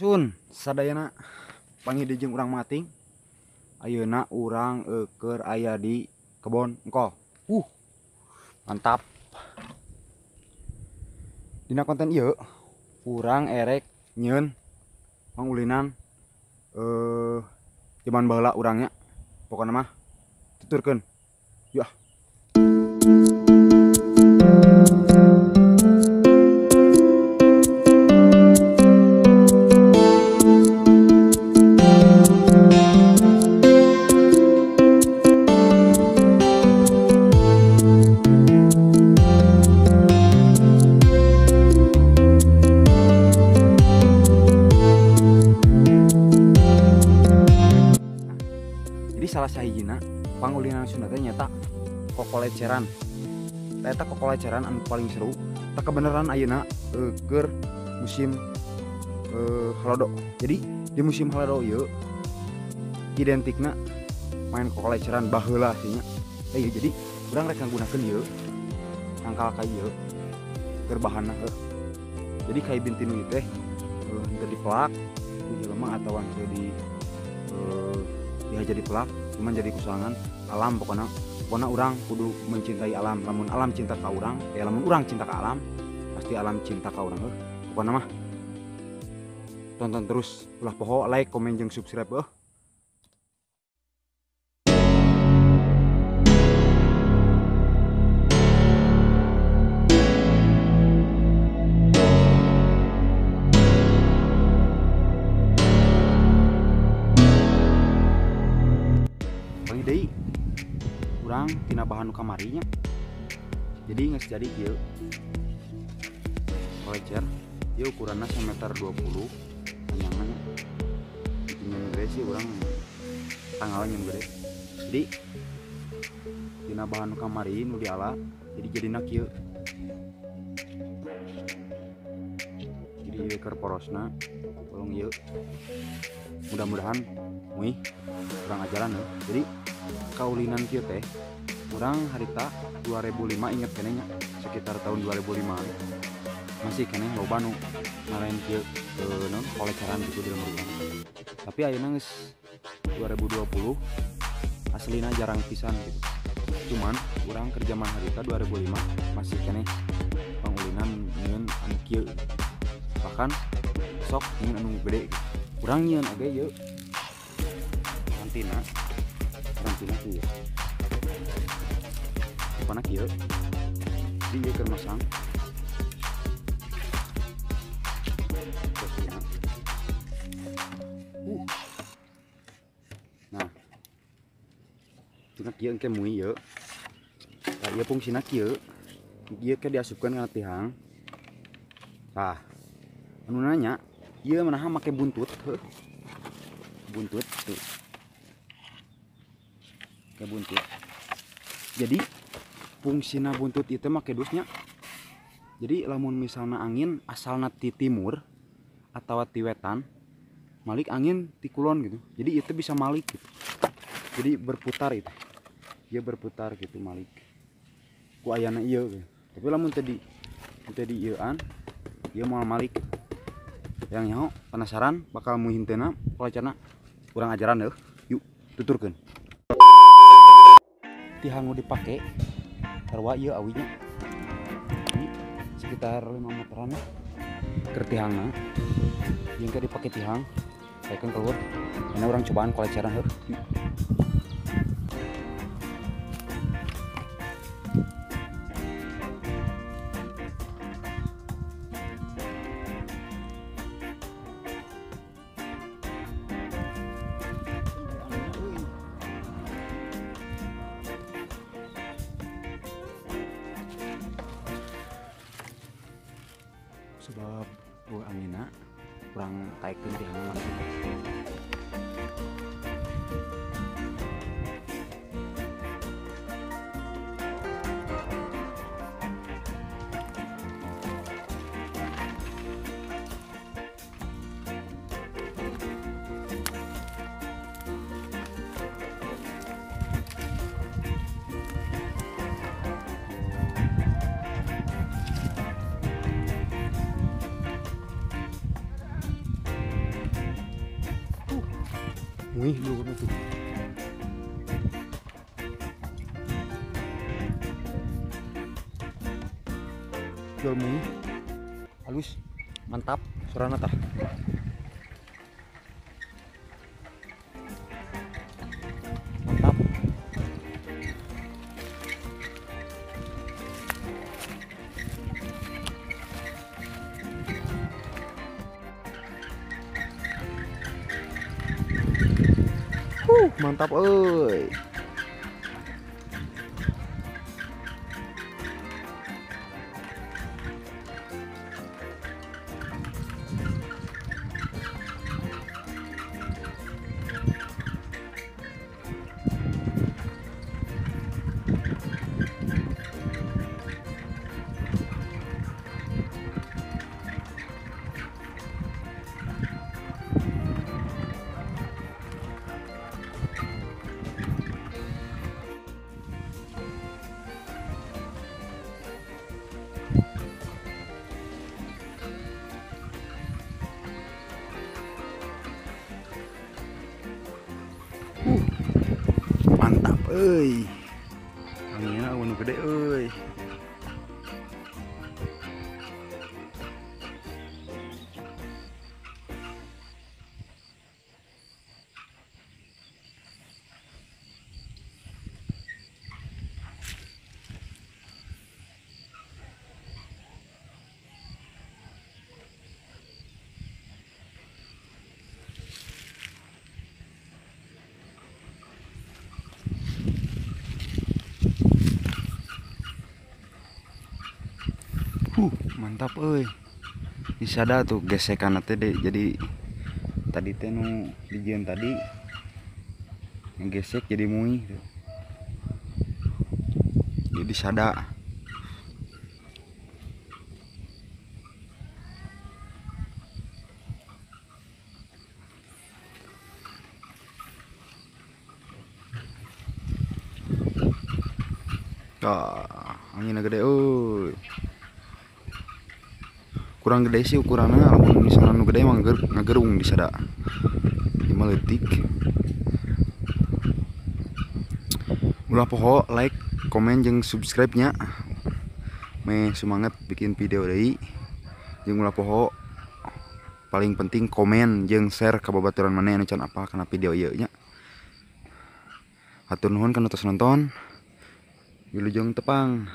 Sun sadayana panggil jeung urang mating. Ayeuna urang keur aya di kebon engkol. Mantap. Dina konten ieu urang erek nyeun pangulinan zaman baheula urangnya. Pokona mah tuturkeun. Yuk. Jadi salah sahijina pangulinan Sunda teh nyata kokoleceran. Eta kokoleceran anu paling seru. Tak kebenaran ayeuna keur musim halodo. Jadi di musim halodo ieu identikna main kokoleceran baheula nya. Jadi urang rek nggunakeun ieu angkal ka ieu keur bahanna jadi kai bintinu ieu teh henteu dipelak ku jelema atawa henteu dihaja dipelak cuman jadi kusangan alam pokona urang kudu mencintai alam. Lamun alam cinta ka urang lamun urang cinta ka alam pasti alam cinta ka urang pokona mah tonton terus ulah poho like komen jeung subscribe Deui urang tina bahan nu kamarinya. Jadi geus jadi ieu kolecer ieu ukuranna 1,20 m panjangna itu nyen gede sih urang tanggalna nyen gede. Jadi tina bahan nu kamari nu diala jadi jadina kieu. Jadi ieu keur porosna tolong ieu mudah-mudahan muih urang ajaran Jadi kaulinan kieu teh urang harita 2005 inget kenenya sekitar tahun 2005 masih keneh loba nu ngarain kieu non koleceran gitu di lemur urang. Tapi ayeuna geus 2020 aslina jarang pisan gitu. Cuman urang keur zaman harita 2005 masih keneh pangulinan nyeun anu kieu. Bahkan sok nyeun anu gede gitu. Urang nyeun oge ieu karantina kieu. Pana kieu. Di ieu keur masang. Nah. Tina kieu engke mui ieu. Tah ieu fungsina kieu. Ieu ke diasupkeun kana tihang. Tah. Anu nanya, ieu manaha make buntut, buntut tuh. Ke buntut. Jadi fungsina buntut itu make dusnya. Jadi lamun misalnya angin asalna ti timur atau ti wetan, malik angin ti kulon gitu. Jadi itu bisa malik gitu. Jadi berputar itu. Dia berputar gitu malik. Ku ayana ieu gitu. Tapi lamun tadi ieuan, ieu moal malik. Yang nyaho penasaran bakal muhintena kolecerna urang ajaran yuk tuturkeun. Tihang nu dipake sarua ieu awinya ini sekitar 5 meteran keur tihangna jeung ke dipake tihang saekeun keluar ini urang cobaan koleceran yuk. Sebab angina kurang taikeun tihang langsung. Wih lu tuh. Jual mui halus mantap sorana tah. Mantap. Mantap euy. Mantap euy. Anginna anu gede euy. Mantap euy. Disada tuh gesekan teh deh. Jadi tadi teh nu dijieun tadi ngegesek jadi mui tuh. Jadi sada. Anginna gede euy. Kurang gede sih ukurannya, lamun misalnya nu gede emang ngagerung di sada 5 leutik. Ulah poho like, komen jeung subscribe nya. Me semangat bikin video deui. Jeung ulah poho paling penting komen jeung share ka babaturan maneh anu can apal kana video ieu nya. Hatur nuhun kana tos nonton. Wilujeng tepang.